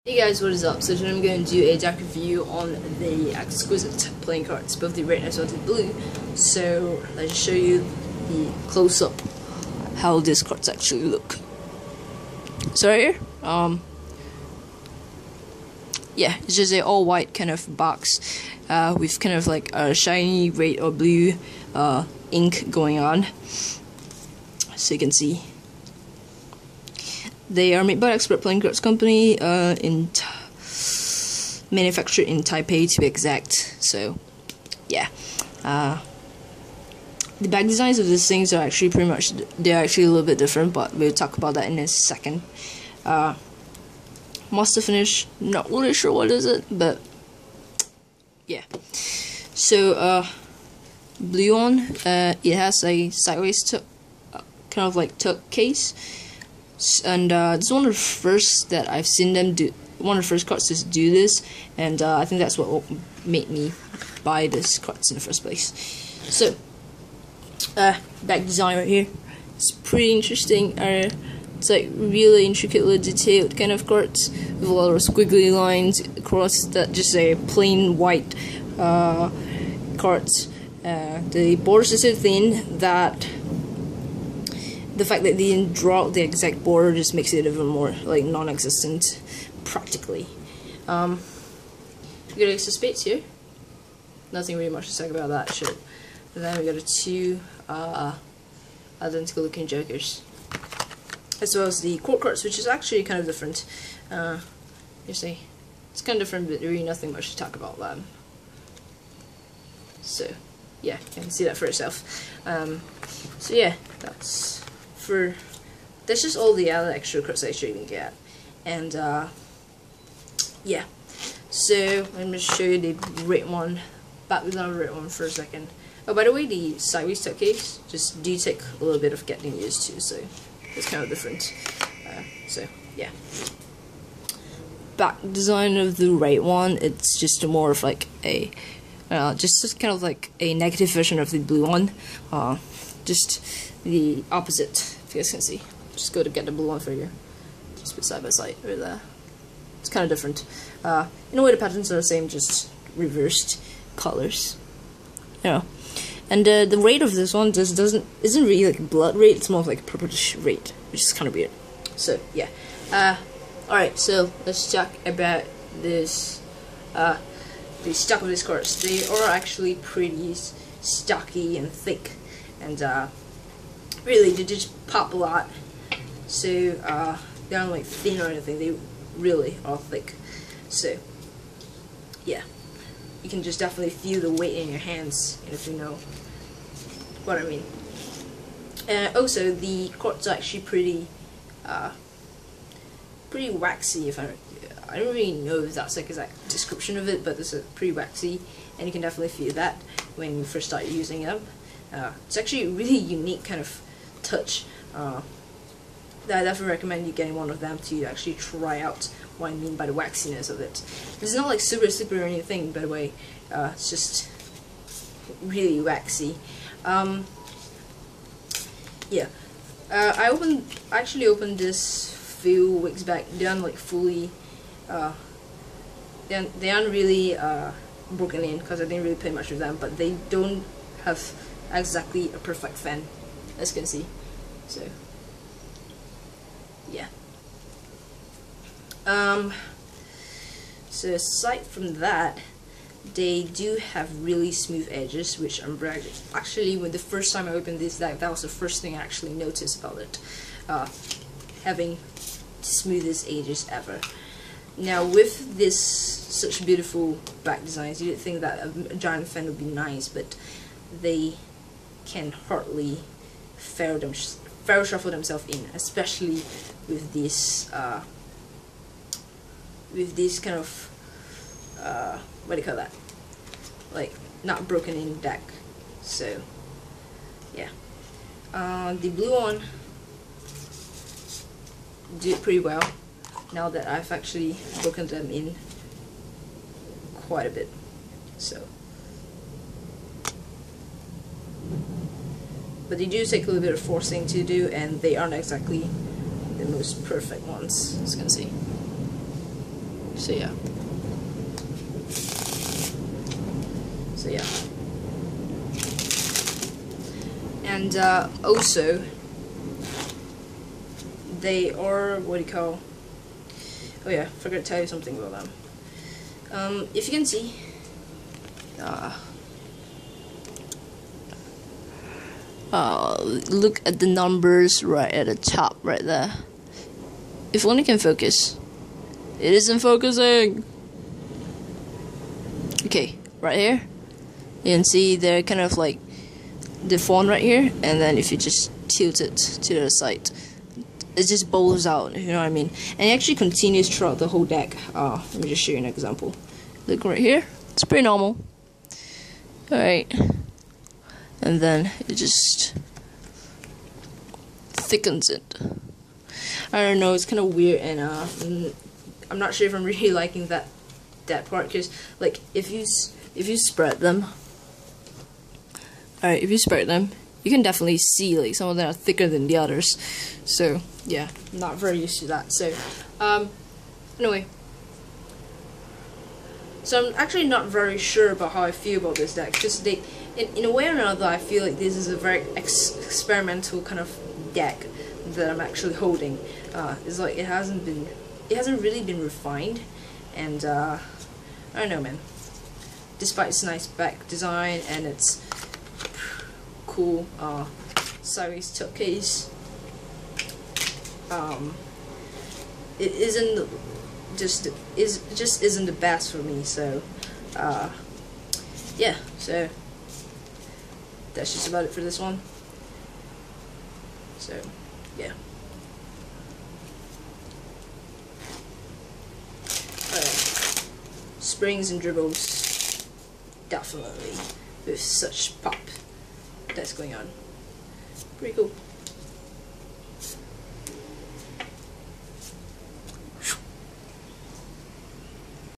Hey guys, what is up? So today I'm going to do a deck review on the Exquisite playing cards, both the red and the blue. So let's show you the close-up how these cards actually look. So right here, yeah, it's just a all-white kind of box with kind of like a shiny red or blue ink going on, so you can see. They are made by Expert Playing Cards Company, manufactured in Taipei to be exact. So, yeah. The back designs of these things are actually they're actually a little bit different, but we'll talk about that in a second. Master finish, not really sure what is it, but yeah. So, blue one, it has a sideways kind of like tuck case. And this is one of the first that I've seen them do, one of the first cards to do this, and I think that's what made me buy this cards in the first place. So, back design right here, it's pretty interesting. It's like really intricately detailed kind of cards with a lot of squiggly lines across that just a plain white cards. The borders are so thin that the fact that they didn't draw out the exact border just makes it even more like non-existent, practically. We got Ace of Spades here. Nothing really much to say about that shit. And then we got two identical looking jokers, as well as the court cards, which is actually kind of different. You see, it's kind of different, but really nothing much to talk about them. So yeah, you can see that for yourself. So yeah, that's just all the other extra cards that you can get. And yeah, so let me show you the red one, back with the red one for a second. Oh, by the way, the sideways tuck case just do take a little bit of getting used to, so it's kind of different. So yeah, back design of the red one, it's just more of like a just kind of like a negative version of the blue one, just the opposite. If you guys can see, just go to get the blue one for you. Just put side by side right there. It's kind of different. In a way, the patterns are the same, just reversed colors. Yeah, and the red of this one just isn't really like blood red. It's more of like purplish red, which is kind of weird. So yeah. All right. So let's talk about this. The stock of these cards. They are actually pretty stocky and thick, and really they just pop a lot. So they aren't like thin or anything. They really are thick. So yeah, you can just definitely feel the weight in your hands, if you know what I mean. Also, the cards are actually pretty waxy. I don't really know if that's like exact description of it, but it's pretty waxy, and you can definitely feel that when you first start using them. It's actually a really unique kind of touch that I definitely recommend you getting one of them to actually try out what I mean by the waxiness of it. It's not like super slippery or anything, by the way. It's just really waxy. Yeah, I actually opened this few weeks back. They aren't like fully they aren't really broken in because I didn't really play much with them, but they don't have exactly a perfect fan, as you can see. So yeah. So aside from that, they do have really smooth edges, which I'm bragging. Actually, when the first time I opened this deck, that was the first thing I actually noticed about it, having smoothest edges ever. Now, with this such beautiful back designs, you'd think that a giant fan would be nice, but they can hardly fair shuffle themselves in, especially with this kind of what do you call that? Like not broken in deck. So yeah, the blue one did pretty well. Now that I've actually broken them in quite a bit, so. But they do take a little bit of forcing to do, and they aren't exactly the most perfect ones, as you can see. So yeah. And also, they are, what do you call? Oh yeah, forgot to tell you something about them. If you can see, look at the numbers right at the top, right there. If only can focus. It isn't focusing. Okay, right here, you can see they're kind of like the font right here, and then if you just tilt it to the side, it just bowls out, you know what I mean? And it actually continues throughout the whole deck. Let me just show you an example. Look right here, it's pretty normal. Alright, and then it just thickens it. I don't know, it's kind of weird, and I'm not sure if I'm really liking that part, because like if you spread them, alright, if you spread them, you can definitely see like some of them are thicker than the others. So yeah, I'm not very used to that. So anyway, so I'm actually not very sure about how I feel about this deck, because they, in a way or another, I feel like this is a very experimental kind of deck that I'm actually holding. It's like it hasn't really been refined, and I don't know, man. Despite its nice back design and its cool sideways tuck case, it just isn't the best for me. So yeah, so that's just about it for this one. So yeah. Springs and dribbles, definitely, with such pop that's going on. Pretty cool.